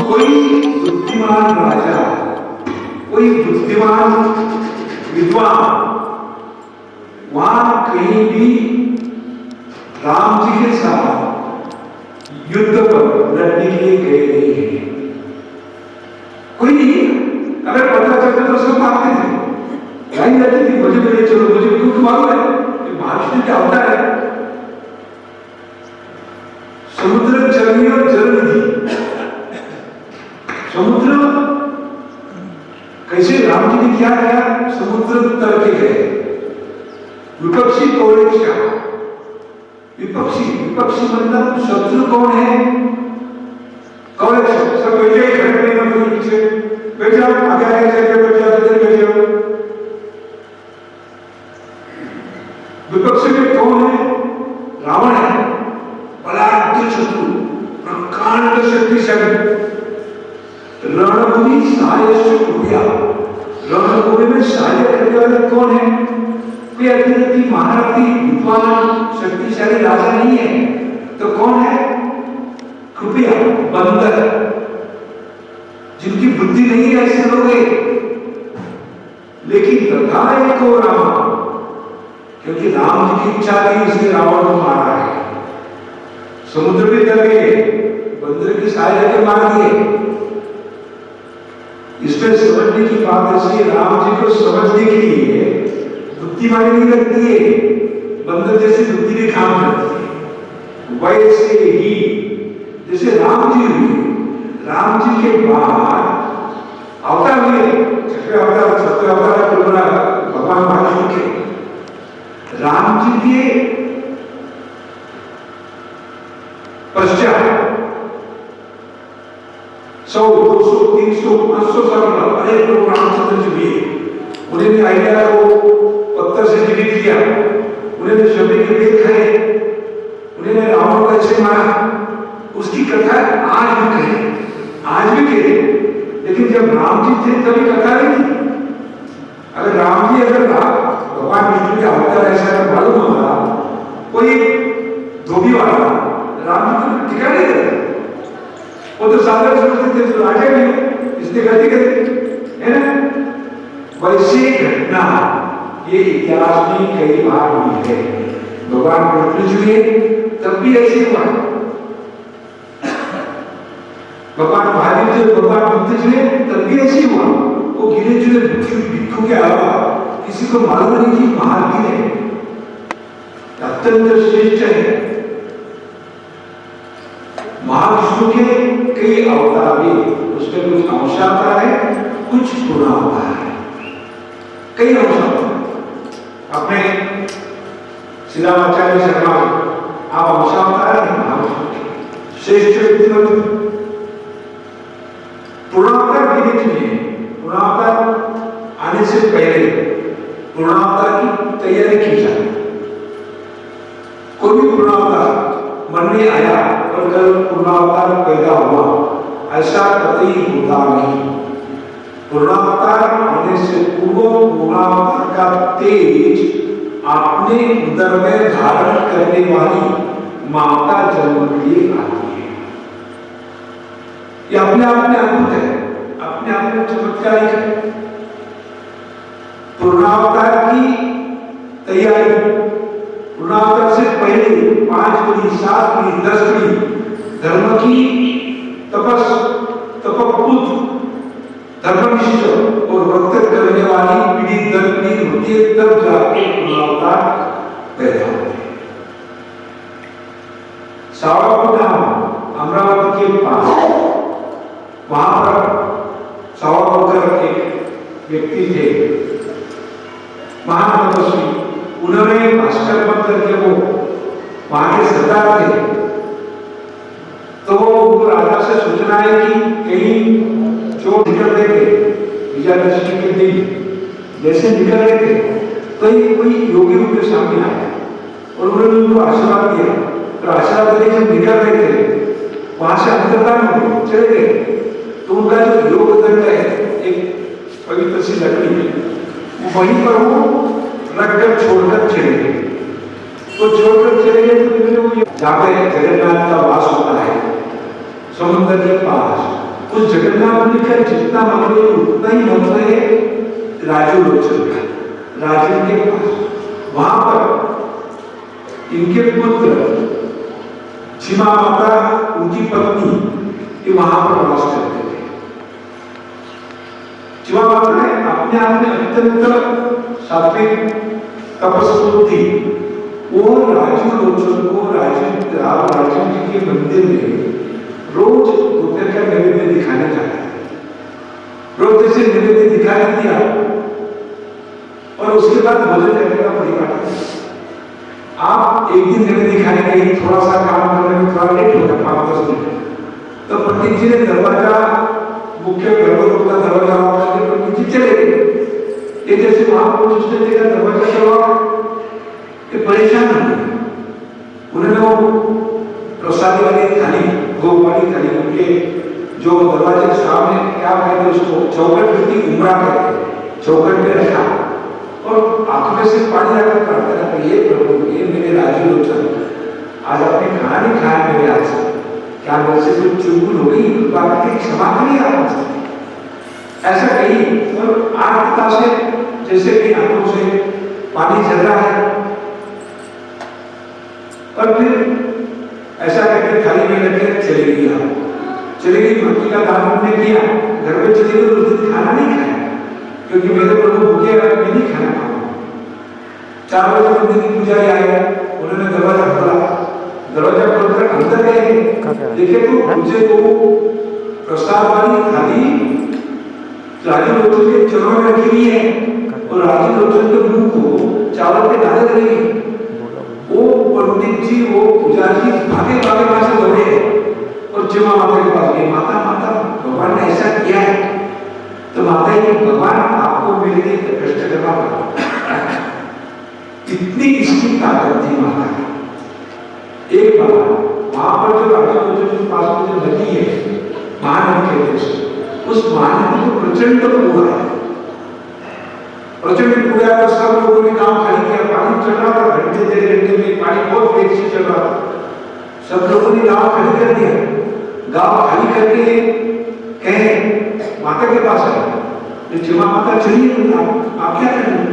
कोई बुद्धिमान राजा, कोई बुद्धिमान विद्वान वहां कहीं भी राम जी के साथ युद्ध पर लड़ने के लिए गए नहीं है। कोई नहीं, अगर पता चलता तो सब मारते थे, लाइन लगती थी, मुझे ले चलो, मुझे क्यों मालूम है कि महाविष्णु क्या होता है। समुद्र चरनी और जलनिधि, समुद्र कैसे राम जी ने क्या किया, समुद्र तर के गए। विपक्षी कौरक्षा, विपक्षी मतलब शत्रु कौन है, कौरक्षा। सब बैठे खड़े में कोई पीछे बैठ जाओ, आगे आगे चल बैठ जाओ, इधर बैठ जाओ। विपक्ष में कौन है, रावण है, बलाढ्य शत्रु, प्रकांड शक्तिशाली। रणभूमि सहायस्य कृपया, रणभूमि में सहाय करने वाले कौन है, कोई अतिरथी महारथी विद्वान शक्तिशाली राजा नहीं है, तो कौन है, कृपया बंदर, जिनकी बुद्धि नहीं है ऐसे लोग हैं। लेकिन तथा को राम, क्योंकि राम जी की इच्छा थी इसलिए रावण को मारा है। समुद्र में तर गए, बंदर की सहायता के मार दिए। इसमें समझने की बात ऐसी, राम जी को समझने के लिए बुद्धिमानी नहीं लगती है, बंदर जैसी बुद्धि भी काम करती है। वैसे ही जैसे राम जी हुए, राम जी के बाद अवतार हुए, छठवें अवतार, सत्वें अवतार भगवान महाविष्णु के। राम जी के पश्चात 100, 200, 300, 500 साल अनेक लोग रामचंद्र जी हुए। उन्होंने आइडिया को पत्थर से डिलीट किया, उन्होंने शबरी के वेद खाए, उन्होंने रावण को ऐसे मारा। उसकी कथा आज भी कहे, आज भी कहे, लेकिन जब राम जी थे तभी कथा नहीं थी। अगर राम जी भगवान विष्णु के अवतार ऐसा मालूम होता, कोई धोबी वाला राम जी को टिका नहीं देता, वो तो सागर समझते थे, तो राजा भी इसने गलती करी है ना। वैसे घटना ये इतिहास में कई बार हुई है। भगवान विष्णु जी हुए तब भी ऐसे हुआ, भगवान महावीर जी, भगवान बुद्ध जी तब भी ऐसे हुआ। वो गिरे चुने भिक्षु के अलावा किसी को मालूम नहीं कि महावीर है, अत्यंत श्रेष्ठ है। महाविष्णु के कई अवतार भी, उसमें कुछ अंशावतार है, कुछ पूर्णावतार है, कई अंशावतार। अपने श्रीरामाचार्य शर्मा आप अंशावतार है महाविष्णु के, श्रेष्ठ व्यक्ति। पूर्णावतार गिने चुने, पूर्णावतार आने से पहले पूर्णावतार की तैयारी की जाए। कोई भी पूर्णावतार मन में आया और कल पूर्णावतार पैदा हुआ, ऐसा कतई होता नहीं। पूर्णावतार होने से पूर्व पूर्णावतार का तेज अपने उदर में धारण करने वाली माता जन्म के लिए आती है। ये अपने आप में अद्भुत है, अपने आप में चमत्कारिक है। पूर्णावतार की तैयारी, पूर्णावतार से पहले 5 पीढ़ी, 7 पीढ़ी, 10 पीढ़ी धर्म की तपस्पुत, धर्मनिष्ठ और भक्त करने वाली पीढ़ी दर पीढ़ी होती है, तब जाके पूर्णावतार पैदा होते हैं। सावरकुंड अमरावती के पास, वहां पर सावरकर एक व्यक्ति थे, महान तपस्वी। उन्होंने भास्कर मत करके वो वहां के सरदार थे, तो वो राजा से सूचना है कि कहीं चोर निकल रहे थे विजयादशमी के दिन, जैसे निकल रहे थे तो कोई योगी उनके सामने आया और उन्होंने उनको आशीर्वाद दिया। तो आशीर्वाद देने जब निकल रहे थे वहां से अंतर्धान हो चले गए, तो उनका जो योग दंड है, एक पवित्र सी लकड़ी है, वहीं पर वो रखकर छोड़कर चले गए। तो छोड़कर चले गए तो जहाँ पे जगन्नाथ का वास होता है समुद्र के पास, उस जगन्नाथपुरी का जितना महत्व है उतना ही महत्व है राजू लोचन का। राजन के पास वहां पर इनके पुत्र सीमा माता उनकी पत्नी ये वहां पर वास करते थे। सीमा माता ने अपने आप में अत्यंत सात्विक तपस्वी थी। वो राजू लोचन को राजू जी के मंदिर में रोज दोपहर का नैवेद्य दिखाने जाता है। रोज जैसे नैवेद्य दिखा दिया और उसके बाद भोजन करने का बड़ी बात है। आप एक दिन नैवेद्य दिखाने गए, थोड़ा सा काम करने में थोड़ा लेट हो गया 5-10 मिनट, तो पंडित जी ने दरवाजा मुख्य गर्भगृह का दरवाजा करके पंडित जी चले गए। ये जैसे वहां पर उसने देखा दरवाजा चला कि परेशान हो गए। उन्होंने वो प्रसाद वाली थाली, भोग वाली थाली उनके जो दरवाजे के सामने क्या कहते उसको चौखट की उमरा कहते, चौखट पे रखा और आंखों में से पानी आकर प्रार्थना करिए, प्रभु ये मेरे राजू लोचन आज आपने खाना नहीं खाया मेरे हाथ से, क्या मेरे से कुछ चूक हो गई, कृपा करके क्षमा करिए आप मुझसे, ऐसा कही। और आर्तता से जैसे कि आंखों से पानी झल रहा है और फिर ऐसा करके थाली में रखकर चली गई। मक्की का दान हमने किया, घर में चली गई, उस दिन खाना नहीं खाया क्योंकि मेरे प्रभु भूखे हैं, मैं नहीं खाना खाऊंगा। 4 बजे मंदिर की पूजा आए, उन्होंने दरवाजा खोलकर अंदर गए, देखे तो मुझे वो प्रसाद वाली थाली राजू लोचन के चरणों में रखी हुई है और राजू लोचन के मुंह को चावल पे डाले रही। वो पंडित जी, वो पुजारी भागे वहां से दौड़े और चिमा माता के पास गए। माता भगवान ने ऐसा किया है, तो माता ये भगवान आपको मेरे लिए कष्ट करना पड़ा। इतनी इसकी ताकत थी माता की। एक बार वहां पर जो राजा के पास में जो नदी है, महानदी कहते हैं, उस महानदी को प्रचंड पूरा है, प्रचंड पूरा है। सब लोगों ने काम खाली किया, पानी चल रहा था, घंटे 1.5 घंटे में पानी बहुत तेज से चल रहा था। सब लोगों ने गांव खाली कर दिया। गांव खाली करके कहे माता के पास आए, चिमा माता चलिए आप क्या करेंगे?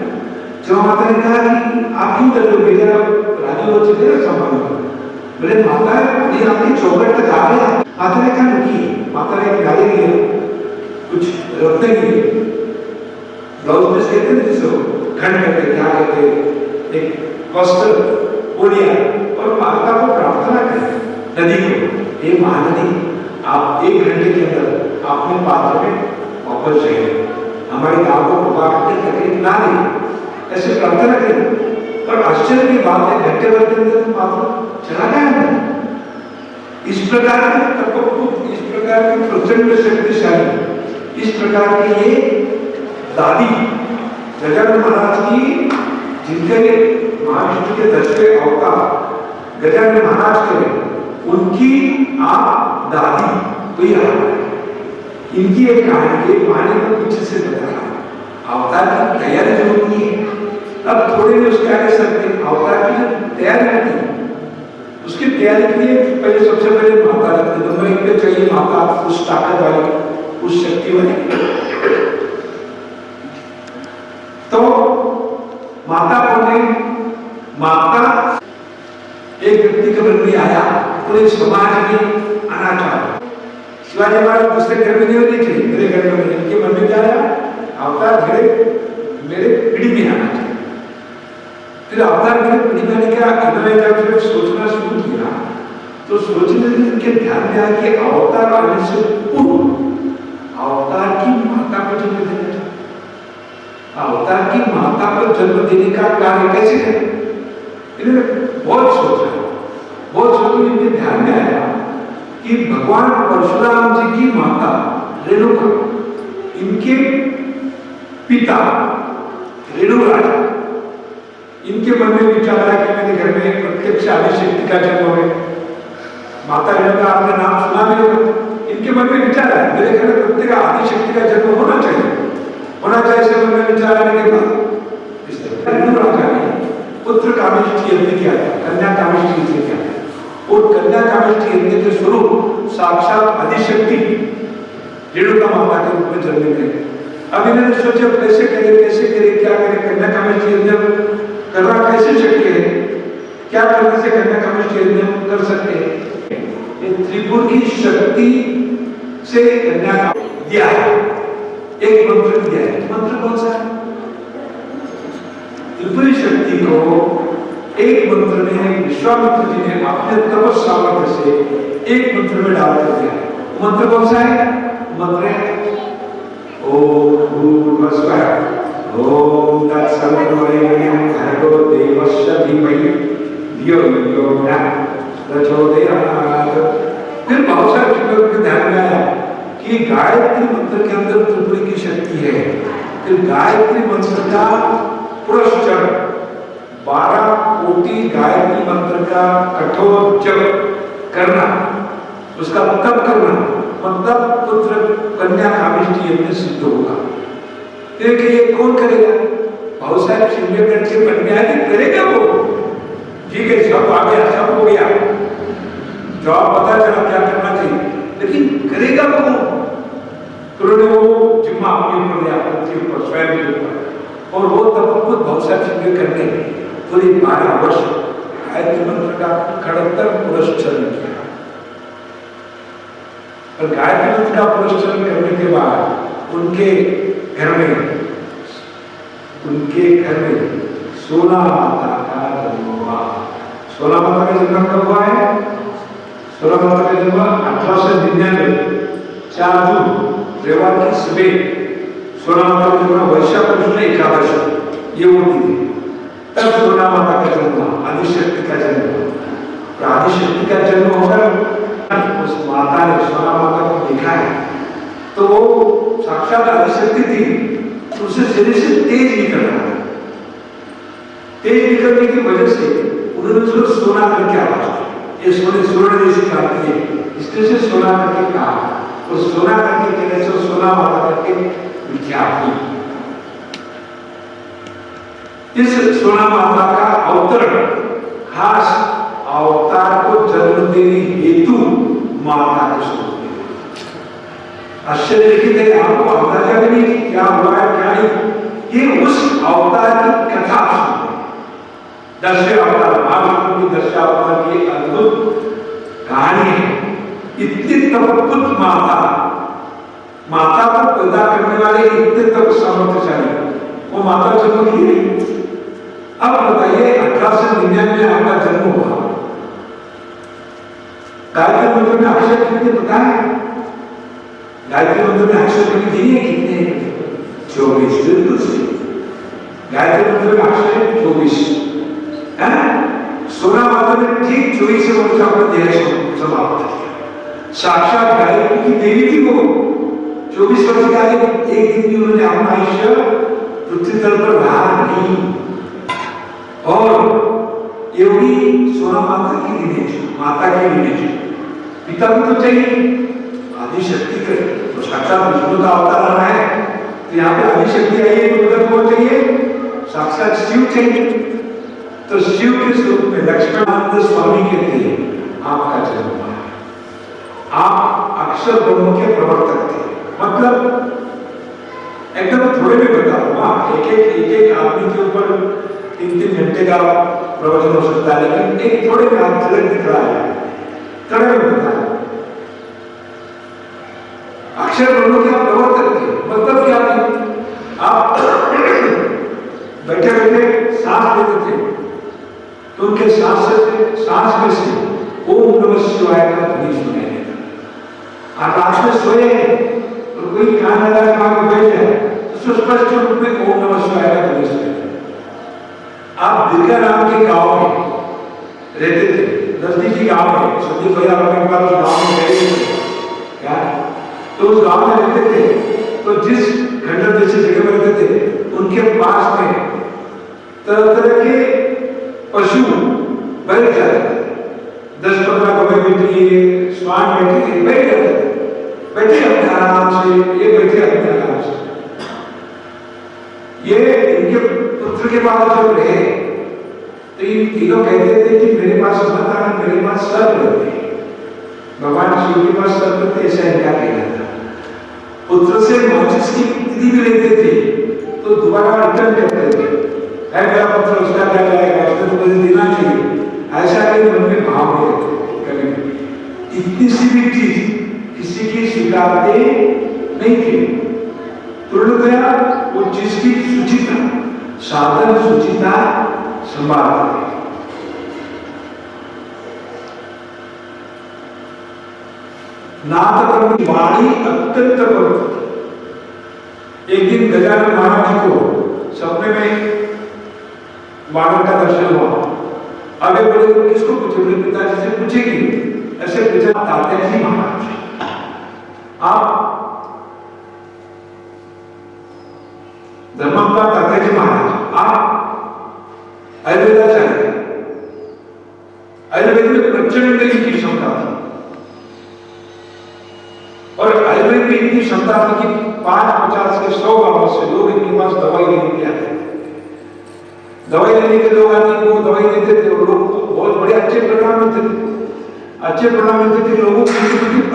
चिमा माता ने कहा कि आप क्यों कर रहे हो, राजू लोचन है संभाल मेरे माता नहीं आपकी चौखट तक आ गया। माता ने कहा रुकिए, माता ने गाली लिया, कुछ रखते लिए ब्लाउज में कहते हैं जिसको खंड करके क्या कहते हैं, एक वस्त्र ओढ़िया और माता को प्रार्थना करें नदी को, हे महानदी आप 1 घंटे के अंदर अपने पात्र में वापस जाइए, हमारे गांव को डुबा करके तकलीफ ना दे, ऐसे प्रार्थना करें। और आश्चर्य की बात है, घंटे भर के अंदर पात्र चला गया। इस प्रकार के तपस्वी, इस प्रकार के प्रचंड शक्तिशाली, इस प्रकार की ये दादी गजानन महाराज की, जिनके महाविष्णु के 10वें अवतार गजानन महाराज के, उनकी आप दादी कोई इनकी एक कहानी को पीछे से बताया। अवतार की तैयारी जो होती है, अब थोड़े में उसके आगे सकते अवतार की जो तैयारी होती है, उसकी तैयारी के लिए पहले सबसे पहले माता रखते, नंबर 1 पे चाहिए माता, उस ताकत वाली, उस शक्ति वाली। तो माता बोले, माता एक व्यक्ति के मन में आया, पूरे समाज में आना चाहता। शिवाजी महाराज दूसरे घर में नहीं होने चाहिए, मेरे घर में, इनके मन में क्या आया, अवतार मेरे पीढ़ी में आना चाहिए। फिर अवतार मेरे पीढ़ी में आने क्या, इन्होंने जब फिर सोचना शुरू किया तो सोचने से इनके ध्यान में आया कि अवतार आने से पूर्व अवतार की माता को जन्म देना चाहिए। अवतार की माता को जन्म देने का कार्य कैसे करें? इन्होंने बहुत सोचा, इनके ध्यान में आया कि भगवान परशुराम जी की माता रेणुका, इनके पिता रेणुराज, इनके मन में विचार आया कि मेरे घर में प्रत्यक्ष आदिशक्ति का जन्म हो। माता रेणुका आपने नाम सुना भी होगा, इनके मन में विचार आया मेरे घर में प्रत्येक आदिशक्ति का जन्म होना चाहिए, ऐसे मन में विचार आने के बाद इस तरह रेणुराजा ने पुत्र कामेष्टि यज्ञ किया था, कन्या कामेष्टि यज्ञ किया था। और कन्या कामेष्टि यज्ञ के स्वरूप साक्षात आदिशक्ति रेणुका माता के रूप में जन्मे थे। अब इन्होंने सोचा कैसे करे, क्या करे, कन्या कामेष्टि यज्ञ करना कैसे शक्य है, क्या करने से कन्या कामेष्टि यज्ञ कर सकते हैं। ये त्रिपुर की शक्ति से कन्या का दिया है, एक मंत्र दिया है। मंत्र कौन सा है? त्रिपुरी शक्ति को एक मंत्र में विश्वामित्र जी ने अपने तपस सामर्थ्य से एक मंत्र में डाल कर दिया है। मंत्र कौन सा है? मंत्र ओम भूर्भुवस्सुः ओम तत्सवितुर्वरेण्यं भर्गो देवस्य धीमहि धियो यो नः प्रचोदयात्। फिर बहुत सारे चीजों को ध्यान में आया कि गायत्री मंत्र के अंदर त्रिपुरी की शक्ति है। फिर गायत्री मंत्र का पुरस्कार 12 कोटि गायत्री मंत्र का कठोर जप करना, उसका तप करना, मतलब पुत्र कन्या कामेष्टि यज्ञ सिद्ध होगा। फिर ये कौन करेगा? बहुत सारे शिविर करके कन्या करेगा वो, ठीक है, सब आ गया, सब हो गया, जवाब पता चला क्या करना चाहिए, लेकिन करेगा कौन? तो वो जिम्मा अपने ऊपर लिया, पृथ्वी ऊपर, स्वयं के ऊपर, और वो तब बहुत सारे शिविर करने पूरी 12 वर्ष गायत्री मंत्र का खड़तर पुरस्चरण किया। और गायत्री मंत्र का पुरस्चरण करने के बाद उनके घर में सोना माता का जन्म हुआ। सोना माता का जन्म कब हुआ है? सोना माता का जन्म 1899 4 जून रविवार की सुबह सोना माता का जन्म वैशाख कृष्ण एकादशी ये होती थी। तब सोना माता का जन्म हुआ, आदिशक्ति का जन्म हुआ। आदिशक्ति का जन्म होकर उस माता ने सोना माता को देखा है तो वो साक्षात आदिशक्ति थी, तो उसे शरीर से तेज निकल रहा है। तेज निकलने की वजह से उन्होंने उसको सोना करके आवाज दी। ये स्वर्ण जैसी खाती है, इसलिए से सोना करके कहा, और सोना करके कहने से सोना माता करके विख्यात हुई। इस सोना माता का अवतरण खास अवतार को जन्म देने हेतु माता को स्वरूप आश्चर्य लिखित है, आपको अंदाजा भी नहीं क्या हुआ है क्या नहीं। ये उस अवतार की कथा सुनते, 10वें अवतार महाविष्णु की 10वें अवतार की अद्भुत कहानी है। इतनी तपस्वी माता को पैदा करने वाले इतने तप सामर्थ्यशाली वो माता जन्म की नहीं। अब बताइए 1899 में आपका जन्म हुआ, गायत्री मंत्र में अक्षर कितने पता है? गायत्री मंत्र में अक्षर कितने हैं? 24। बिल्कुल सही, गायत्री मंत्र में अक्षर है 24 है। सोना माता ने ठीक 24 वर्ष अपना देह समाप्त किया। साक्षात गायत्री की देवी थी वो। 24 वर्ष का एक दिन भी उन्होंने अपना आयुष्य पृथ्वी तल पर रहा नहीं। और ये भी सोना माता की लिनेज, माता की लिनेज। पिता भी तो चाहिए, आदिशक्ति के तो साक्षात विष्णु का अवतार आ रहा है, तो यहाँ पे आदिशक्ति आई है, तो उधर कौन चाहिए? साक्षात शिव चाहिए। तो शिव के स्वरूप में लक्ष्मणानंद स्वामी कहते हैं आपका जन्म हुआ है। आप अक्षर ब्रह्म के प्रवर्तक थे, मतलब एकदम थोड़े में बता दूंगा, एक आदमी के ऊपर 3-3 घंटे का प्रवचन हो सकता है, लेकिन एक थोड़े में आप झलक दिख रहा है, थोड़े में बता। अक्षर ब्रह्म के प्रवर्तक थे, मतलब क्या थे? आप बैठे बैठे सांस लेते थे तो उनके सांस में से ओम नमः शिवाय का ध्वनि सुनाई देता। आप रात में सोए और कोई कान लगा के वहां बैठ जाए तो स्पष्ट रूप में ओम नमः शिवाय का ध्वनि सुनाई देता। आप दिलगा नाम के गांव में रहते थे, नजदीकी गांव में, संदीप भैया अपने पास गांव में गए थे क्या? तो उस गांव में रहते थे, तो जिस खंडर जैसी जगह में रहते थे उनके पास में तरह तरह के पशु बैठ जाते थे। 10-15 गौएं बैठी है, श्वान बैठे थे, बैठ जाते थे, बैठे अपने आराम से, ये बैठे अपने आराम से। ये इनके पुत्र के पास जब रहे तो इन तीनों कहते थे कि मेरे पास मत आना, मेरे पास सर्प रहते हैं। भगवान शिव के पास सर्प रहते, ऐसा इनका कहना था। पुत्र से माचिस की तिथि भी लेते थे तो दोबारा रिटर्न करते थे, है मेरा पुत्र उसका क्या जाएगा, उसने तो मुझे देना चाहिए, ऐसा के मन में भाव नहीं रहते कभी। इतनी सी भी चीज किसी की स्वीकारते नहीं थे। तुल्यतया वो चीज की सुचिता, साधन सुचिता संभालते। नाथ वाणी अत्यंत पवित्र। एक दिन गजानन महाराज जी को सपने में बालक का दर्शन हुआ। आगे बोले तो किसको पूछे, बोले पिताजी से पूछेगी। ऐसे पूछा तात्याजी महाराज, आप धर्मात्मा तात्याजी महाराज, आप आयुर्वेदाचार्य, आयुर्वेद में प्रचंड इनकी क्षमता थी और आयुर्वेद में इतनी क्षमता थी कि 5-50 के 100 गांवों से लोग इनके पास दवाई लेने के लिए आते थे। दवाई लेने के लोग आते वो दवाई देते थे और लोग तो बहुत बड़े अच्छे परिणाम मिलते थे, अच्छे परिणाम मिलते थे। लोगों की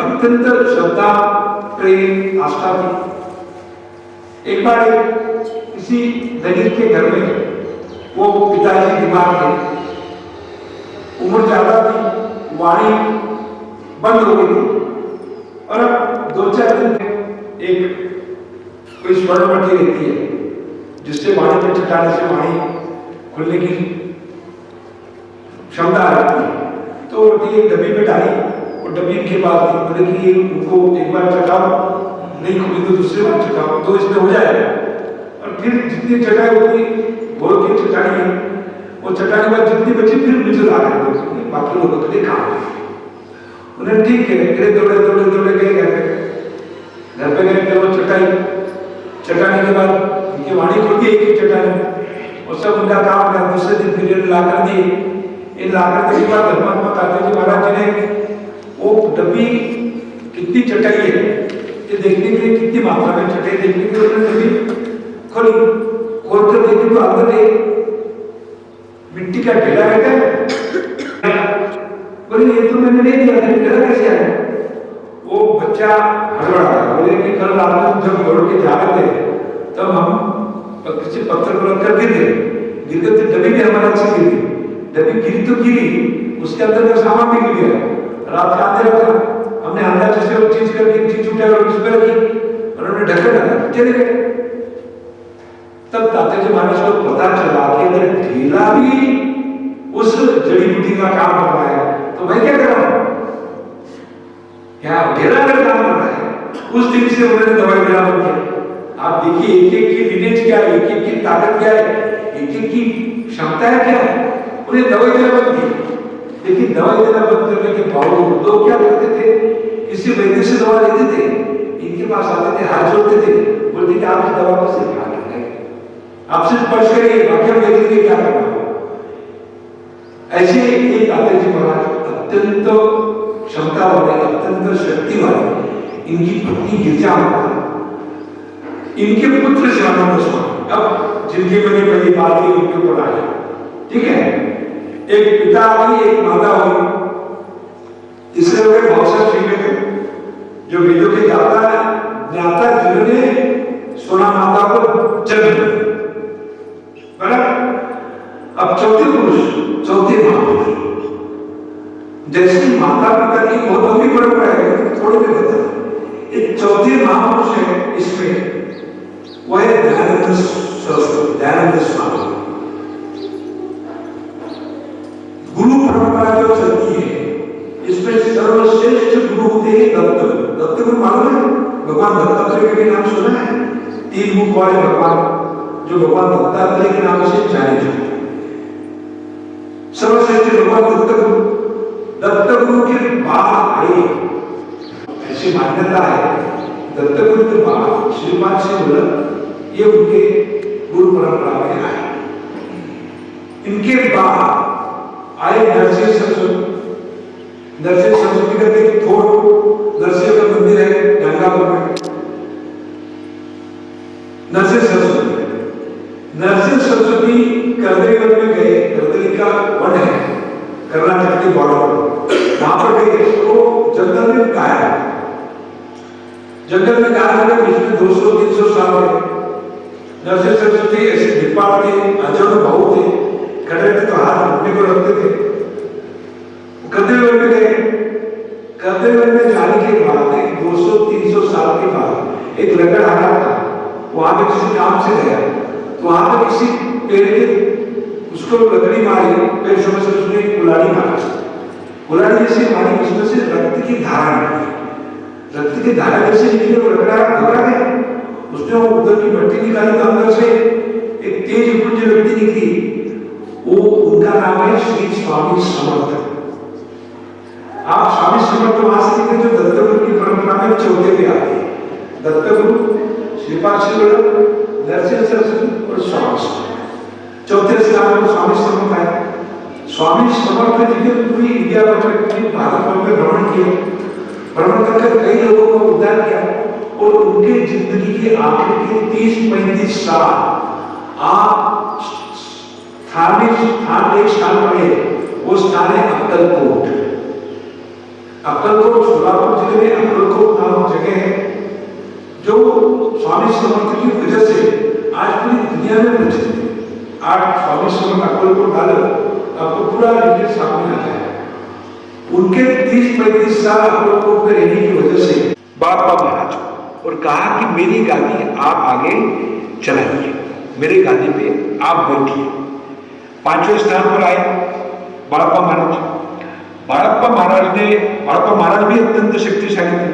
अत्यंत श्रद्धा प्रेम आस्था थी। एक बार किसी दलित के घर में वो पिताजी बीमार थे, उम्र ज्यादा थी, वाणी बंद हो गई थी और अब 2-4 दिन एक कोई स्वर्ण मट्टी रहती है जिससे वाणी में चटाने से वाणी खुलने की क्षमता आ जाती है। तो एक डब्बी में डाली, वो डब्बी के बाद बोले कि ये उनको एक बार चटाओ, नहीं खुली तो दूसरे बार चटाओ, तो इसमें हो जाएगा। और फिर जितनी चटाई उतनी बोल के चटानी है, वो चटाने के बाद जितनी बची फिर मुझे ला करते बाकी लोगों के लिए काम। उन्हें ठीक है, फिर दौड़े दौड़े दौड़े गए घर पे गए, फिर वो चटाने के बाद उनकी वाणी खुल गई एक चटाने और सब उनका काम है। दूसरे दिन फिर ला कर दिए। इन ला कर देने के बाद धर्मात्मा तात्याजी महाराज जी ने वो डब्बी कितनी चटाई है ये देखने के लिए, कितनी मात्रा में चटाई देखने के लिए उन्होंने डब्बी खोली। खोल कर देखी तो अंदर एक मिट्टी का ढेला रहता है। बोले ये तो मैंने नहीं दिया, ढेला कैसे आया? वो बच्चा हड़बड़ा, बोले कि कल रात में जब दौड़ के जा रहे थे तब हम किसी पत्थर को रखकर गिर गए तो डब्बी भी हमारे से गिर गई। डब्बी गिरी तो गिरी, उसके अंदर का सामान भी गिर गया। रात का अंधेरा था, हमने अंदाज से वो चीज करके चीज उठाई और उस पर रखी और उन्होंने ढक्कन लगा चले गए। तब तात्याजी महाराज को पता चला कि अगर ढेला भी उस जड़ी बूटी का काम कर रहा है तो मैं क्या कर रहा हूं? क्या ढेला का काम कर रहा है? उस दिन से उन्होंने दवाई देना बंद किया। आप देखिए एक एक की लिनेज क्या है, एक एक की ताकत क्या है, एक एक की क्षमताएं क्या है। उन्हें दवाई देना बंद की, लेकिन दवाई देना बंद करने के बावजूद लोग क्या करते थे, किसी वैद्य से दवा लेते थे, इनके पास आते थे, हाथ जोड़ते थे, बोलते कि आप इस दवा को सिर्फ खा लेंगे, आप सिर्फ स्पर्श करिए, बाकी हम देख लेंगे क्या करना। ऐसे एक तात्याजी महाराज अत्यंत क्षमता वाले, अत्यंत शक्ति वाले, इनकी पत्नी गिरजा माता, इनके पुत्र शिवानंद स्वामी, अब जिनकी मैंने पहली बात की उनके ऊपर आई, ठीक है। एक पिता हुई, एक माता हुई, तीसरे हो गए भावसा श्रीमेध जो वेदों के ज्ञाता जिन्होंने सोना माता को जन्म दिया, बराबर। अब चौथे पुरुष, चौथे महापुरुष, जैसी माता पिता की बहुत लंबी परंपरा है, थोड़ी देर बता। एक चौथे महापुरुष है इसमें, वो है दयानंद सरस्वती, दयानंद स्वामी। गुरु परंपरा जो चलती है इसमें सर्वश्रेष्ठ गुरु होते हैं दत्त गुरु। दत्त गुरु मालूम है? भगवान दत्तात्रेय के भी नाम सुना है? 3 मुख वाले भगवान जो भगवान दत्तात्रेय के नाम से जाने जाते हैं। सर्वश्रेष्ठ भगवान दत्त गुरु, दत्त गुरु के बाद आए, ऐसी मान्यता है दत्त गुरु के बाद श्रीपाद सिंह वल्लभ ये उनके गुरु परंपरा में आए। इनके बाद आए नरसिंह सरस्वती। नरसिंह सरस्वती का एक थोड़ नरसिंह का मंदिर है गंगापुर में, नरसिंह सरस्वती। नरसिंह सरस्वती करदेवन में गए, करदली का वन है कर्नाटक के बॉर्डर पर, वहां पर गए, तो जंगल में गाय, जंगल में कहा गया पिछले 200-300 साल में नरसिंह सरस्वती ऐसे नेपाल के हजारों भाव थे, खड़े थे तो हाथ घुटने को रखते थे। कदेवर में गए, कदेवर में जाने के बाद 200-300 साल के बाद एक लड़का आ रहा था, वहां पे किसी काम से गया तो वहां पे किसी पेड़ के उसको लकड़ी मारी, पेड़ से उसने कुल्हाड़ी मारी, कुल्हाड़ी जैसे मारी उसमें से रक्त की धारा निकली, रक्त की धारा जैसे निकली वो लड़का घबरा गया, उसने वो उधर की मट्टी निकाली तो अंदर से एक तेज पुंज व्यक्ति निकली, वो उनका नाम है श्री स्वामी समर्थ। आप स्वामी समर्थ वहां से निकले जो दत्तगुरु की परंपरा में चौथे पे आते हैं, दत्तगुरु श्रीपाद श्री नरसिंह सरस्वती और स्वामी समर्थ, चौथे स्थान पर स्वामी समर्थ आए। स्वामी समर्थ जी ने पूरी इंडिया में पूरी भारत भर में भ्रमण किया, भ्रमण करके कई लोगों को उद्धार किया और उनके जिंदगी के आखिर के 30-35 साल आप स्थान एक स्थान पड़े, वो स्थान है अक्कलकोट। अक्कलकोट सोलापुर जिले में अक्कलकोट नामक जगह है जो स्वामी समर्थ की वजह से आज पूरी दुनिया में प्रचलित है। आज स्वामी समर्थ अक्कलकोट डालो आपको पूरा डिटेल सामने आ जाएगा। उनके 30-35 साल अक्कलकोट में रहने की वजह से बाबा महाराज और कहा कि मेरी गादी आप आगे चलाइए, मेरे गादी पे आप बैठिए। 5वें स्थान पर आए बाळप्पा महाराज। बाळप्पा महाराज भी अत्यंत शक्तिशाली थे।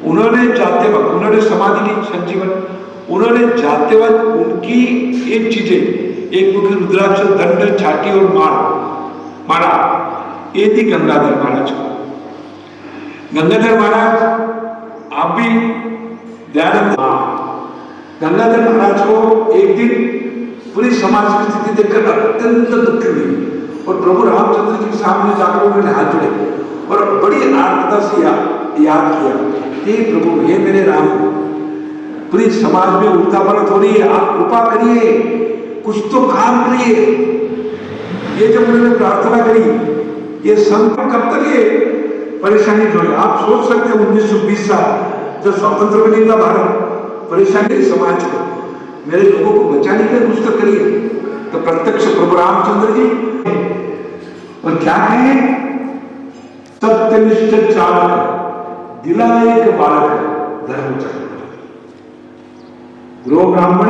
उन्होंने जाते वक्त उन्होंने समाधि ली संजीवन, उन्होंने जाते वक्त उनकी एक चीजें, एक मुखी रुद्राक्ष, दंड, छाती और माला, ये थी गंगाधर महाराज को। गंगाधर महाराज आप भी ध्यान, गंगाधर महाराज को एक दिन पूरी समाज की स्थिति देखकर अत्यंत दुख हुई और प्रभु रामचंद्र जी के सामने जाकर उन्होंने हाथ जोड़े और बड़ी आर्द्रता से याद किया, हे प्रभु, हे मेरे राम, पूरी समाज में उल्टा पलट हो रही है, आप कृपा करिए, कुछ तो काम करिए। ये जब उन्होंने प्रार्थना करी, ये संत कब तक ये परेशानी जो है, आप सोच सकते हैं 1920 साल जब स्वतंत्र बनेगा भारत, परेशानी समाज को, मेरे लोगों को बचाने के लिए कुछ तो करिए। तो प्रत्यक्ष प्रभु रामचंद्र जी और क्या कहे, सत्यनिष्ठ चालक दिलाए एक बालक धर्म चक्र, गृह ब्राह्मण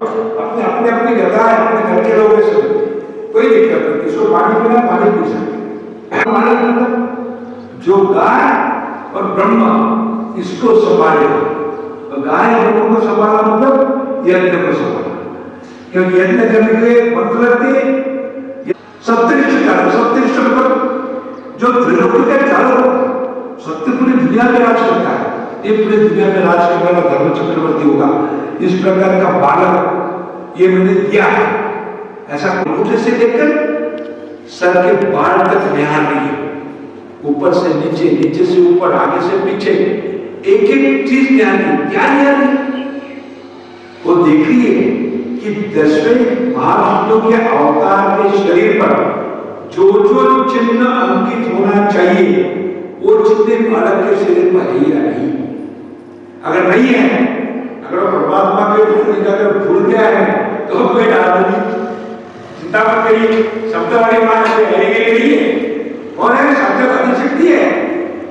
अपने अपने अपने गदा है, अपने घर के लोग हैं, कोई दिक्कत नहीं, किसको पानी पीना पानी पी सकते। जो गाय और ब्रह्म इसको संभालेगा, तो गाय और ब्रह्म को संभालना मतलब यज्ञ को संभालना, क्योंकि यज्ञ करने के लिए मंत्र लगते हैं। सत्यनिष्ठ मतलब जो त्रिलोकी का चालक, सत्य पूरी दुनिया में राज करता है, ये पूरी दुनिया में राज करने वाला धर्म चक्रवर्ती होगा। इस प्रकार का बालक ये मैंने दिया है, ऐसा अंगूठे से लेकर सर के बाल तक निहार रही है, ऊपर से नीचे, नीचे से ऊपर, आगे से पीछे, एक एक चीज निहारी। क्या निहारी? वो देख रही है कि 10वें महाविष्णु के अवतार के शरीर पर जो जो चिन्ह अंकित होना चाहिए वो चिन्ह बालक के शरीर पर है या नहीं। अगर नहीं है, अगर परमात्मा के रूप में अगर भूल गया है तो कोई डाल नहीं, चिंता मत करिए। शब्द वाली मां से नहीं है, कौन है? शब्द वाली शक्ति है।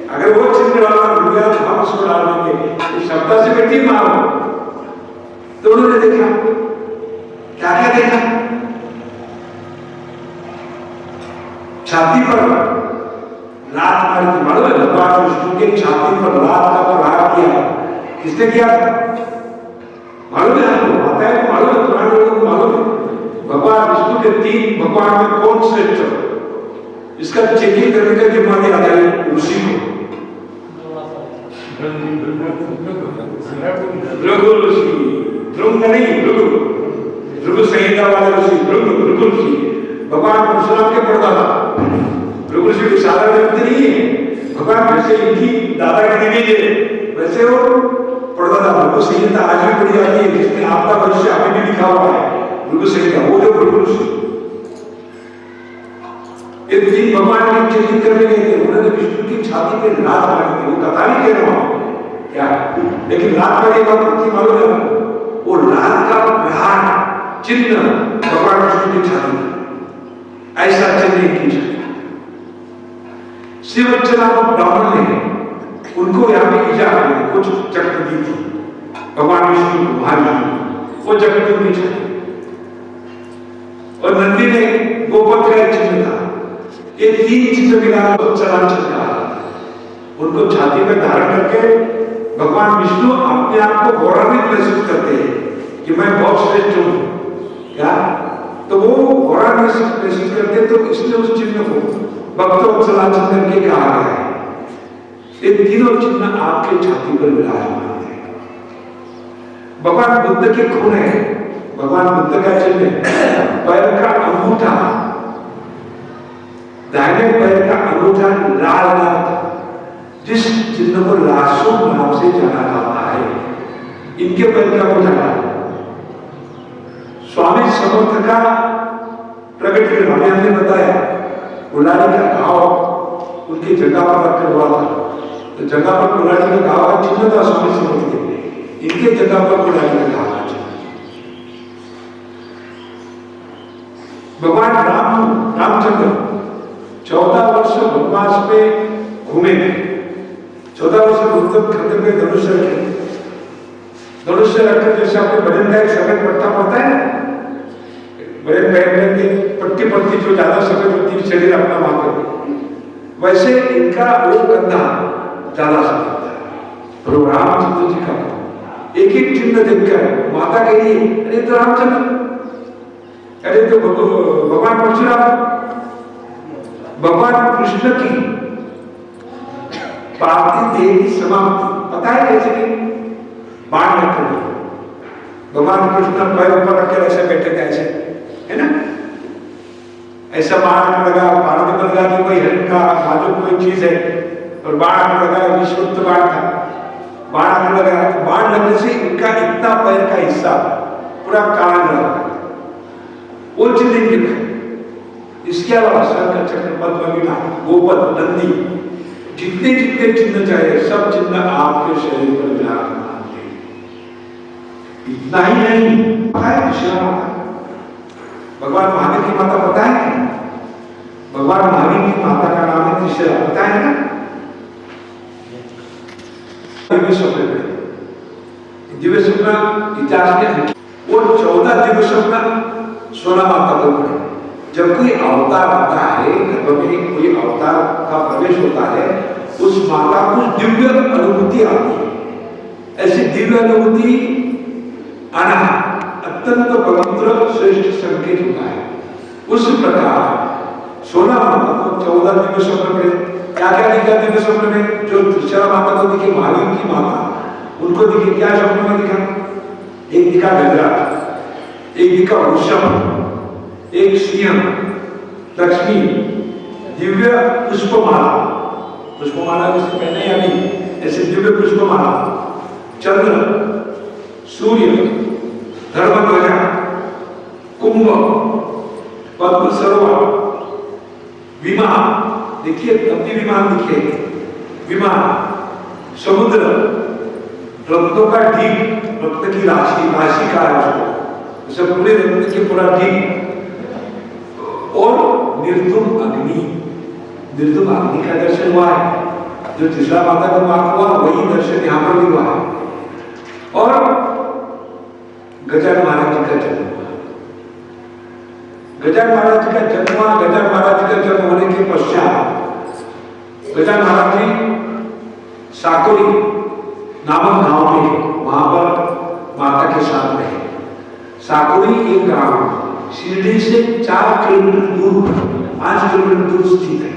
अगर वो चिन्ह वाला भूल गया तो हम उसको डाल देंगे। इस शब्द से बेटी मां तो उन्होंने देखा, क्या क्या देखा? छाती पर लात मारी थी, मालूम है? भगवान विष्णु के छाती पर लात का प्रहार किया। किसने किया था मालूम है आपको? आता है मालूम है? पुराने लोगों को मालूम है? भगवान विष्णु के 3 भगवान में कौन श्रेष्ठ है, इसका चेकिंग करने का जिम्मेदारी आ जाए ऋषि को। भृगु ऋषि, भृंग नहीं, भृगु संहिता वाले ऋषि, भृगु ऋषि भगवान परशुराम के परदादा। भृगु ऋषि की साधारण व्यक्ति नहीं है, भगवान जैसे इनकी दादागिरी नहीं है वैसे वो परदादा। भृगु संहिता आज भी पढ़ी जाती है, जिसमें आपका भविष्य अभी भी लिखा हुआ है। भृगु संहिता, वो जो भृगु ऋषि ये 3 भगवान की चेकिंग करने गए थे, उन्होंने विष्णु की छाती पे लात मारी थी। वो कथा नहीं कह रहा हूं, क्या? लेकिन रात भर एक बात की मालूम है, वो लाल का प्रहार चिन्ह भगवान विष्णु की छाती में, ऐसा चिन्ह की छाती। शिवचना ब्राह्मण ने उनको यहाँ पे ईजा कुछ चक्र दी थी भगवान विष्णु को, महाविष्णु, वो चक्र उनकी छाती। और नंदी ने गोपद का एक चिन्ह था। ये 3 चिन्ह मिला चला चिन्ह, उनको छाती में धारण करके भगवान विष्णु अपने आप को गौरवान्वित महसूस करते हैं कि मैं बहुत श्रेष्ठ हूं। क्या? तो वो गौरवान्वित महसूस करते, तो इसलिए उस चिन्ह को भक्तवत्सला चिन्ह के कहा गया है। ये तीनों चिन्ह आपके छाती पर विराजमान है। भगवान बुद्ध के खून है, भगवान बुद्ध का चिन्ह पैर का अंगूठा, दाहिने पैर का अंगूठा लाल लाल, जिस चिन्ह को लाशों नाम से जाना जाता है, इनके पैर का अंगूठा। स्वामी समर्थ का प्रकट किया, हमने बताया कुल्हाड़ी का घाव उनकी जगह पर रखा हुआ था, तो जगह पर कुल्हाड़ी का घाव का चिन्ह था स्वामी समर्थ के, इनके जगह पर कुल्हाड़ी का घाव का चिन्ह। भगवान रामचंद्र 14 वर्ष वनवास में घूमे, 14 वर्ष घूमते करते हुए धनुष्य रखे, धनुष्य रखकर जैसे आपने भजन का एक सफेद पट्टा पड़ता है, भजन पहन के पट्टी पड़ती जो ज्यादा सफेद होती है शरीर अपना वहां पर, वैसे इनका वो कंधा ज्यादा सफेद था। प्रभु रामचंद्र जी का एक एक चिन्ह देखकर माता कही, अरे तो रामचंद्र, अरे तो भगवान परशुराम, भगवान कृष्ण की पार्थिव देह की समाप्ति पता है कैसे की? बाण रखकर, भगवान कृष्ण पैर ऊपर रखकर ऐसे बैठे थे, ऐसे है ना, ऐसा बाण लगा, बाण में लगा कि कोई हल्का नाजुक कोई चीज है, और बाण लगा विश्वस्त बाण था, बाण लगा, तो बाण लगने से इनका इतना पैर का हिस्सा पूरा काला रहा, वो चीज नहीं दिखा। इसके अलावा शंख चक्र पद्म गोपद नंदी जितने जितने चिन्ह चाहिए सब चिन्ह आपके शरीर पर विराजमान थे। इतना ही नहीं, त्रिशूल माता, भगवान महावीर की माता पता है? भगवान महावीर की माता का नाम है त्रिशूल, पता है ना? दिव्य स्वप्न, दिव्य स्वप्न इतिहास के वो 14 दिव्य स्वप्न सोना माता को पड़े। जब कोई अवतार होता है, गर्भ में कोई अवतार का प्रवेश होता है, उस माता को दिव्य अनुभूति आती है। ऐसी दिव्य अनुभूति आना अत्यंत पवित्र श्रेष्ठ संकेत होता है। उस प्रकार 16 माता को 14 दिव्य स्वप्न में क्या क्या दिखा? दिव्य स्वप्न में जो त्रिशूल माता को दिखे, महावीर की माता उनको दिखे, क्या स्वप्न में दिखा? एक दिखा गजराज, एक दिखा वृषभ, एक सिंह, लक्ष्मी, दिव्य पुष्पमाला, पुष्पमाला जिसे पहने या नहीं, ऐसे दिव्य पुष्पमाला, चंद्र, सूर्य, धर्मध्वजा, कुंभ, पद्म सरोवर, विमान, देखिए अपनी विमान दिखे, विमान, समुद्र, रत्नों का ढीक, रत्न की राशि, राशि का है उसको, पूरे रत्न के पूरा ढीक, और निर्धूम अग्नि, निर्धूम अग्नि का दर्शन हुआ है। जो त्रिशूल माता का मार्ग हुआ वही दर्शन यहाँ पर भी हुआ है। और गजानन महाराज जी का जन्म हुआ, गजानन महाराज जी का जन्म हुआ। गजानन महाराज जी का जन्म होने के पश्चात गजानन महाराज जी साकोरी नामक गांव में वहां पर माता के साथ रहे। साकोरी एक गांव शिरडी से 4 किलोमीटर दूर, 5 किलोमीटर दूर स्थित है,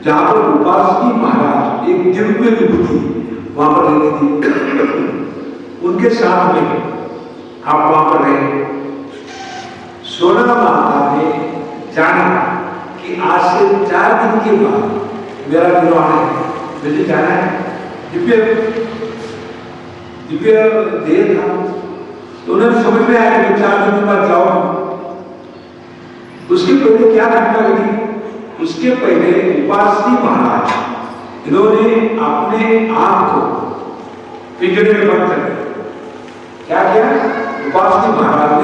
जहां पर उपासनी महाराज एक दिव्य विभूति वहां पर रहती थी, उनके साथ में आप वहां पर रहे। सोना माता ने जाना कि आज से 4 दिन के बाद मेरा विवाह है, मुझे जाना है, दिव्य दिव्य देह था, तो उन्हें समझ में आया कि 4 दिन के बाद जाओ। उसके पहले क्या घटना घटी? उसके पहले उपासनी महाराज इन्होंने अपने आप को पिंजरे में बंद कर दिया। क्या किया? बासुकी महाराज ने